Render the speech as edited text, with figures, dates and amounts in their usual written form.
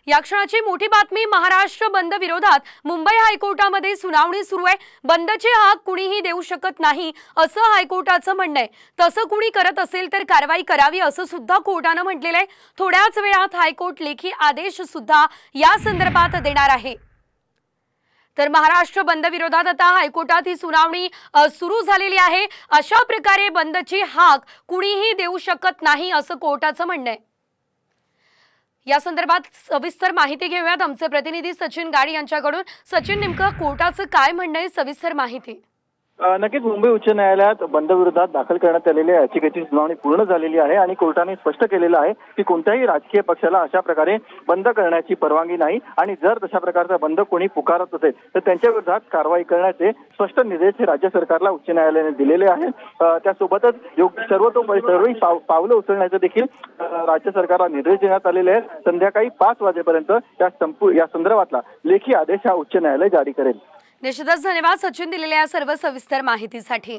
या क्षणाची मोठी बातमी महाराष्ट्र बंद विरोधात मुंबई हायकोर्टामध्ये सुनावणी सुरू आहे। बंदची हाक कुणीही देऊ शकत नाही असं हायकोर्टाचं म्हणणं आहे। तसं कुणी करत असेल तर कारवाई करावी असं सुद्धा कोर्टाने म्हटलेलं आहे। थोड्याच वेळात हायकोर्ट लेखी आदेश सुद्धा या संदर्भात देणार आहे। तर महाराष्ट्र बंद विरोधात आता हायकोर्टात ही सुनावणी सुरू झालेली आहे। अशा प्रकारे बंदची हाक कुणीही देऊ शकत नाही असं कोर्टाचं म्हणणं आहे। या संदर्भात सविस्तर माहिती घेऊयात आमचे प्रतिनिधी सचिन गाडी यांच्याकडून। सचिन, नेमकं कोर्टाचं काय म्हणणं आहे, सविस्तर माहिती। नक्कीच मुंबई उच्च न्यायालयात बंद विरोधात दाखल करण्यात आलेल्या याचिकेची सुनावणी पूर्ण झालेली आहे आणि कोर्टाने स्पष्ट केलेलं आहे की कोणत्याही राजकीय पक्षाला अशा प्रकारे बंद करण्याची परवानगी नाही आणि जर तशा प्रकारचा बंद कोणी पुकारत असेल तर त्यांच्या विरोधात कारवाई करण्याचे स्पष्ट निर्देश हे राज्य सरकारला उच्च न्यायालयाने दिलेले आहेत। त्यासोबतच सर्व पावलं उचलण्याचे देखील राज्य सरकारला निर्देश देण्यात आलेले आहेत। संध्याकाळी 5 वाजेपर्यंत या संदर्भातला लेखी आदेश हा उच्च न्यायालय जारी करेल। निश्चितच धन्यवाद सचिन, दिलेल्या सर्व सविस्तर माहितीसाठी।